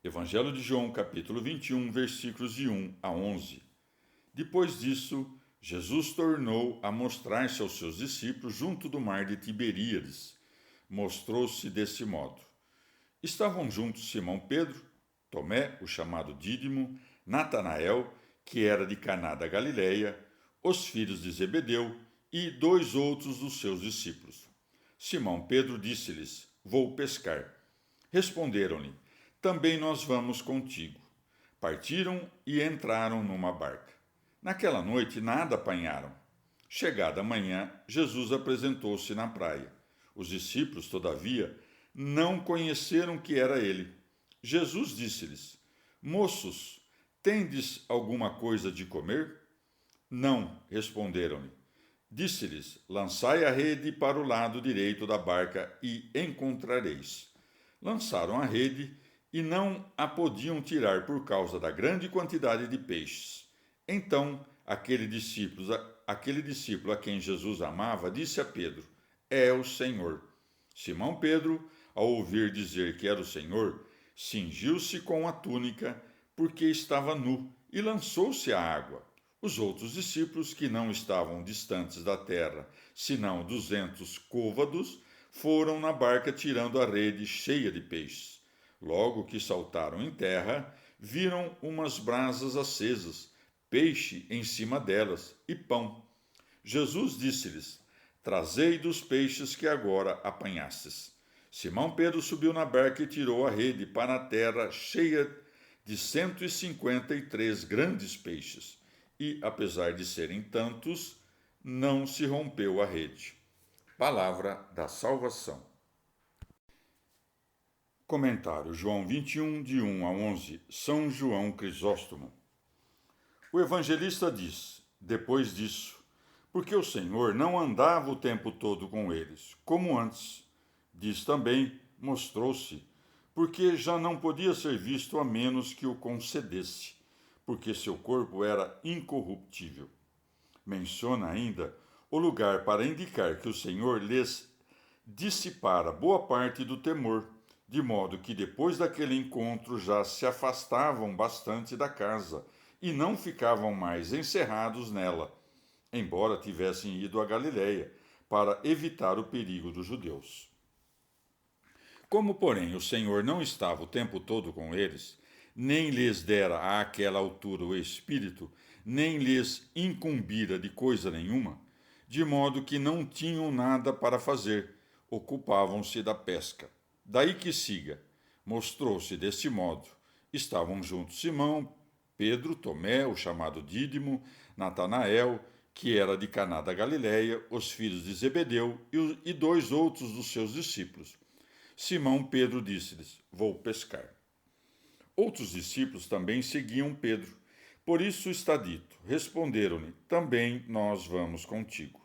Evangelho de João, capítulo 21, versículos de 1 a 11. Depois disso, Jesus tornou a mostrar-se aos seus discípulos junto do mar de Tiberíades. Mostrou-se desse modo. Estavam juntos Simão Pedro, Tomé, o chamado Dídimo, Natanael, que era de Caná da Galileia, os filhos de Zebedeu e dois outros dos seus discípulos. Simão Pedro disse-lhes: Vou pescar. Responderam-lhe: Também nós vamos contigo. Partiram e entraram numa barca. Naquela noite nada apanharam. Chegada a manhã, Jesus apresentou-se na praia. Os discípulos, todavia, não conheceram que era ele. Jesus disse-lhes: Moços, tendes alguma coisa de comer? Não, responderam-lhe. Disse-lhes: Lançai a rede para o lado direito da barca e encontrareis. Lançaram a rede e não a podiam tirar por causa da grande quantidade de peixes. Então, aquele discípulo a quem Jesus amava disse a Pedro: É o Senhor. Simão Pedro, ao ouvir dizer que era o Senhor, cingiu-se com a túnica, porque estava nu, e lançou-se à água. Os outros discípulos, que não estavam distantes da terra, senão 200 côvados, foram na barca tirando a rede cheia de peixes. Logo que saltaram em terra, viram umas brasas acesas, peixe em cima delas e pão. Jesus disse-lhes: Trazei dos peixes que agora apanhastes. Simão Pedro subiu na barca e tirou a rede para a terra cheia de 153 grandes peixes. E, apesar de serem tantos, não se rompeu a rede. Palavra da salvação. Comentário João 21, de 1 a 11, São João Crisóstomo. O evangelista diz, depois disso, porque o Senhor não andava o tempo todo com eles, como antes. Diz também, mostrou-se, porque já não podia ser visto a menos que o concedesse, porque seu corpo era incorruptível. Menciona ainda o lugar para indicar que o Senhor lhes dissipara boa parte do temor, de modo que depois daquele encontro já se afastavam bastante da casa e não ficavam mais encerrados nela, embora tivessem ido a Galiléia para evitar o perigo dos judeus. Como, porém, o Senhor não estava o tempo todo com eles, nem lhes dera àquela altura o Espírito, nem lhes incumbira de coisa nenhuma, de modo que não tinham nada para fazer, ocupavam-se da pesca. Daí que siga, mostrou-se deste modo. Estavam juntos Simão, Pedro, Tomé, o chamado Dídimo, Natanael, que era de Caná da Galileia, os filhos de Zebedeu e dois outros dos seus discípulos. Simão Pedro disse-lhes: Vou pescar. Outros discípulos também seguiam Pedro. Por isso está dito: Responderam-lhe: Também nós vamos contigo.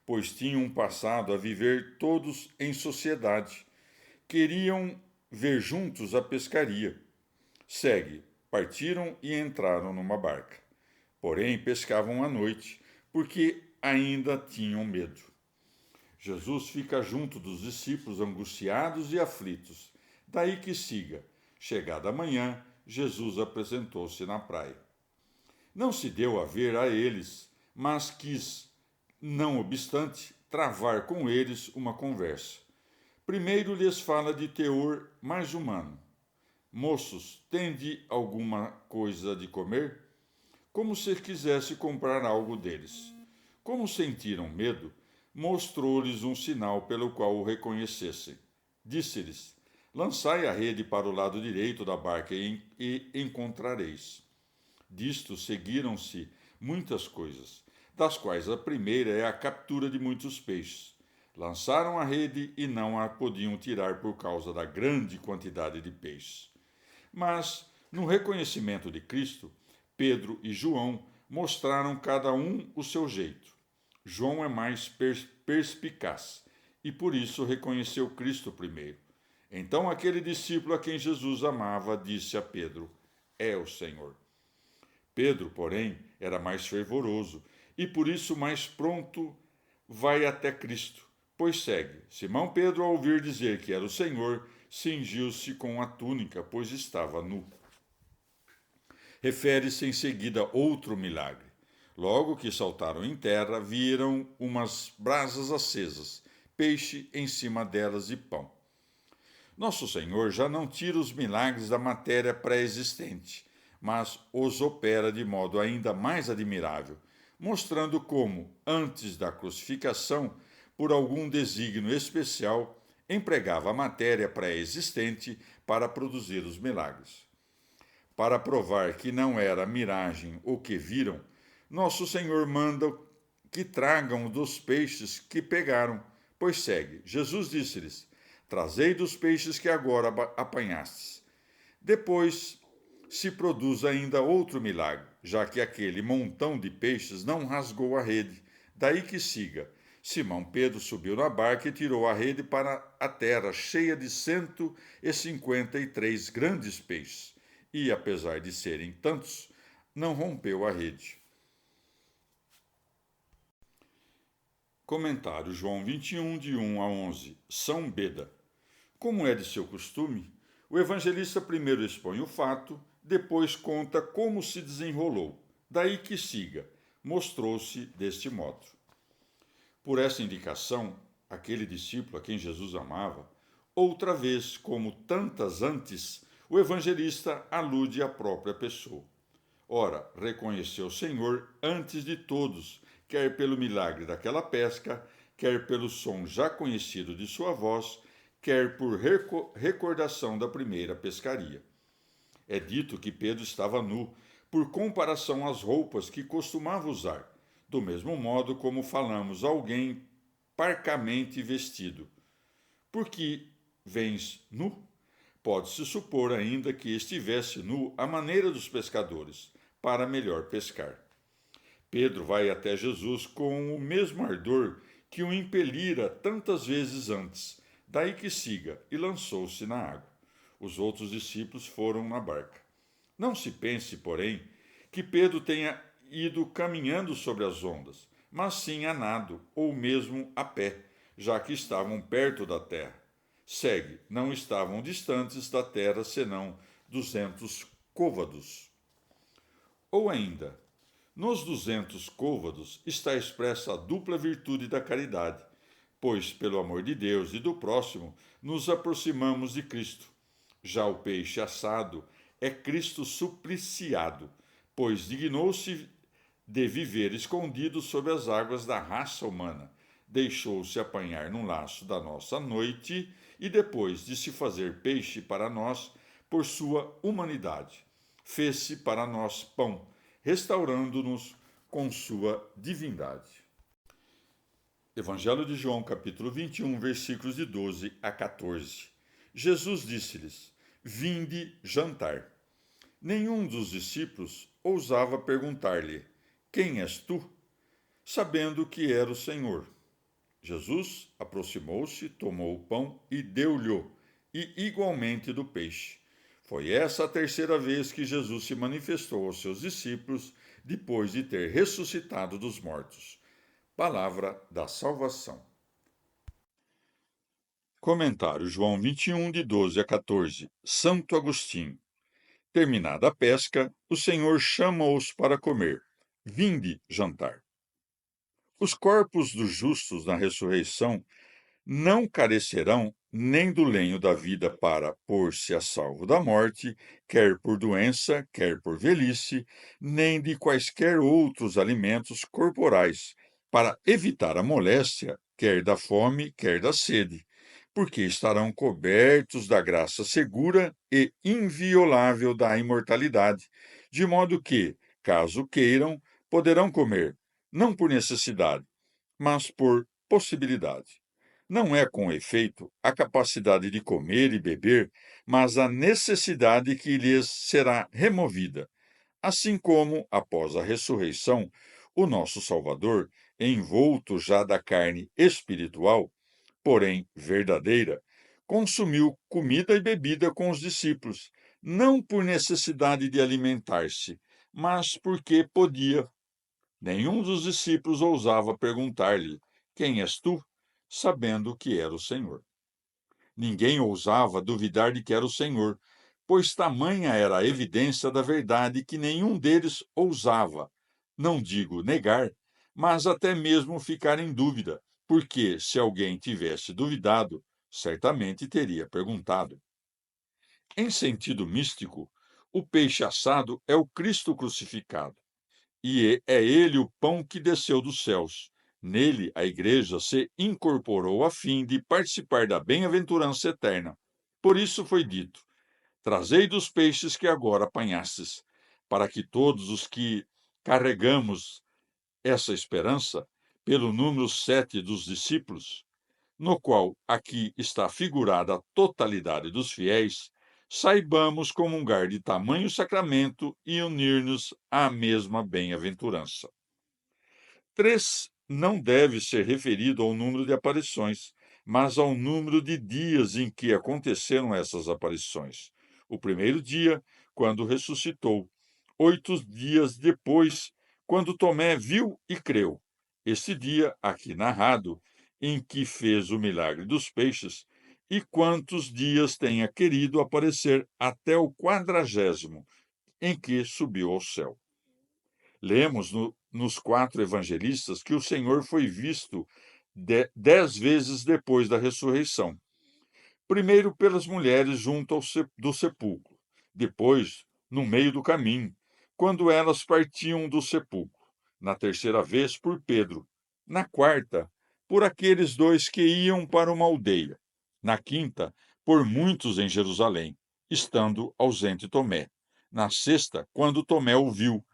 Pois tinham passado a viver todos em sociedade. Queriam ver juntos a pescaria. Segue, partiram e entraram numa barca. Porém, pescavam à noite, porque ainda tinham medo. Jesus fica junto dos discípulos angustiados e aflitos. Daí que siga. Chegada a manhã, Jesus apresentou-se na praia. Não se deu a ver a eles, mas quis, não obstante, travar com eles uma conversa. Primeiro lhes fala de teor mais humano. Moços, tende alguma coisa de comer? Como se quisesse comprar algo deles. Como sentiram medo, mostrou-lhes um sinal pelo qual o reconhecessem. Disse-lhes: Lançai a rede para o lado direito da barca e encontrareis. Disto seguiram-se muitas coisas, das quais a primeira é a captura de muitos peixes. Lançaram a rede e não a podiam tirar por causa da grande quantidade de peixes. Mas, no reconhecimento de Cristo, Pedro e João mostraram cada um o seu jeito. João é mais perspicaz e por isso reconheceu Cristo primeiro. Então aquele discípulo a quem Jesus amava disse a Pedro: É o Senhor. Pedro, porém, era mais fervoroso e por isso mais pronto vai até Cristo, pois segue. Simão Pedro, ao ouvir dizer que era o Senhor, cingiu-se com a túnica, pois estava nu. Refere-se em seguida outro milagre. Logo que saltaram em terra, viram umas brasas acesas, peixe em cima delas e pão. Nosso Senhor já não tira os milagres da matéria pré-existente, mas os opera de modo ainda mais admirável, mostrando como, antes da crucificação, por algum desígnio especial, empregava a matéria pré-existente para produzir os milagres. Para provar que não era miragem o que viram, nosso Senhor manda que tragam dos peixes que pegaram, pois segue. Jesus disse-lhes: Trazei dos peixes que agora apanhastes. Depois se produz ainda outro milagre, já que aquele montão de peixes não rasgou a rede. Daí que siga. Simão Pedro subiu na barca e tirou a rede para a terra, cheia de 153 grandes peixes. E, apesar de serem tantos, não rompeu a rede. Comentário João 21, de 1 a 11. São Beda. Como é de seu costume, o evangelista primeiro expõe o fato, depois conta como se desenrolou. Daí que siga. Mostrou-se deste modo. Por essa indicação, aquele discípulo a quem Jesus amava, outra vez, como tantas antes, o evangelista alude à própria pessoa. Ora, reconheceu o Senhor antes de todos, quer pelo milagre daquela pesca, quer pelo som já conhecido de sua voz, quer por recordação da primeira pescaria. É dito que Pedro estava nu, por comparação às roupas que costumava usar, do mesmo modo como falamos alguém parcamente vestido. Por que vens nu? Pode-se supor ainda que estivesse nu à maneira dos pescadores, para melhor pescar. Pedro vai até Jesus com o mesmo ardor que o impelira tantas vezes antes, daí que siga, e lançou-se na água. Os outros discípulos foram na barca. Não se pense, porém, que Pedro tenha ido caminhando sobre as ondas, mas sim a nado, ou mesmo a pé, já que estavam perto da terra. Segue, não estavam distantes da terra senão 200 côvados. Ou ainda, nos 200 côvados está expressa a dupla virtude da caridade, pois, pelo amor de Deus e do próximo, nos aproximamos de Cristo. Já o peixe assado é Cristo supliciado, pois dignou-se de viver escondido sob as águas da raça humana, deixou-se apanhar num laço da nossa noite e, depois de se fazer peixe para nós, por sua humanidade, fez-se para nós pão, restaurando-nos com sua divindade. Evangelho de João, capítulo 21, versículos de 12 a 14. Jesus disse-lhes: Vinde jantar. Nenhum dos discípulos ousava perguntar-lhe: Quem és tu? Sabendo que era o Senhor. Jesus aproximou-se, tomou o pão e deu-lhe, e igualmente do peixe. Foi essa a terceira vez que Jesus se manifestou aos seus discípulos depois de ter ressuscitado dos mortos. Palavra da salvação. Comentário João 21, de 12 a 14. Santo Agostinho. Terminada a pesca, o Senhor chama-os para comer. Vinde jantar. Os corpos dos justos na ressurreição não carecerão nem do lenho da vida para pôr-se a salvo da morte, quer por doença, quer por velhice, nem de quaisquer outros alimentos corporais, para evitar a moléstia, quer da fome, quer da sede, porque estarão cobertos da graça segura e inviolável da imortalidade, de modo que, caso queiram, poderão comer, não por necessidade, mas por possibilidade. Não é, com efeito, a capacidade de comer e beber, mas a necessidade que lhes será removida. Assim como, após a ressurreição, o nosso Salvador, envolto já da carne espiritual, porém verdadeira, consumiu comida e bebida com os discípulos, não por necessidade de alimentar-se, mas porque podia. Nenhum dos discípulos ousava perguntar-lhe: Quem és tu? Sabendo que era o Senhor. Ninguém ousava duvidar de que era o Senhor, pois tamanha era a evidência da verdade que nenhum deles ousava, não digo negar, mas até mesmo ficar em dúvida, porque se alguém tivesse duvidado, certamente teria perguntado. Em sentido místico, o peixe assado é o Cristo crucificado, e é ele o pão que desceu dos céus. Nele, a igreja se incorporou a fim de participar da bem-aventurança eterna. Por isso foi dito: Trazei dos peixes que agora apanhastes, para que todos os que carregamos essa esperança, pelo número 7 dos discípulos, no qual aqui está figurada a totalidade dos fiéis, saibamos comungar de tamanho sacramento e unir-nos à mesma bem-aventurança. 3 não deve ser referido ao número de aparições, mas ao número de dias em que aconteceram essas aparições. O primeiro dia, quando ressuscitou. 8 dias depois, quando Tomé viu e creu. Este dia, aqui narrado, em que fez o milagre dos peixes, e quantos dias tenha querido aparecer até o 40º, em que subiu ao céu. Lemos nos 4 evangelistas que o Senhor foi visto 10 vezes depois da ressurreição. Primeiro pelas mulheres junto do sepulcro, depois no meio do caminho, quando elas partiam do sepulcro. Na terceira vez por Pedro. Na quarta, por aqueles dois que iam para uma aldeia. Na quinta, por muitos em Jerusalém, estando ausente Tomé. Na sexta, quando Tomé o viu.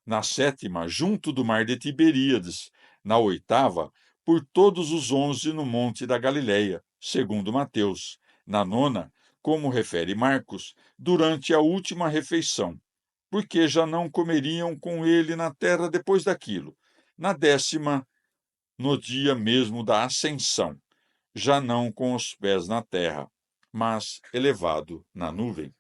Na sétima, junto do mar de Tiberíades. Na oitava, por todos os 11 no monte da Galileia, segundo Mateus. Na nona, como refere Marcos, durante a última refeição, porque já não comeriam com ele na terra depois daquilo. Na décima, no dia mesmo da ascensão, já não com os pés na terra, mas elevado na nuvem.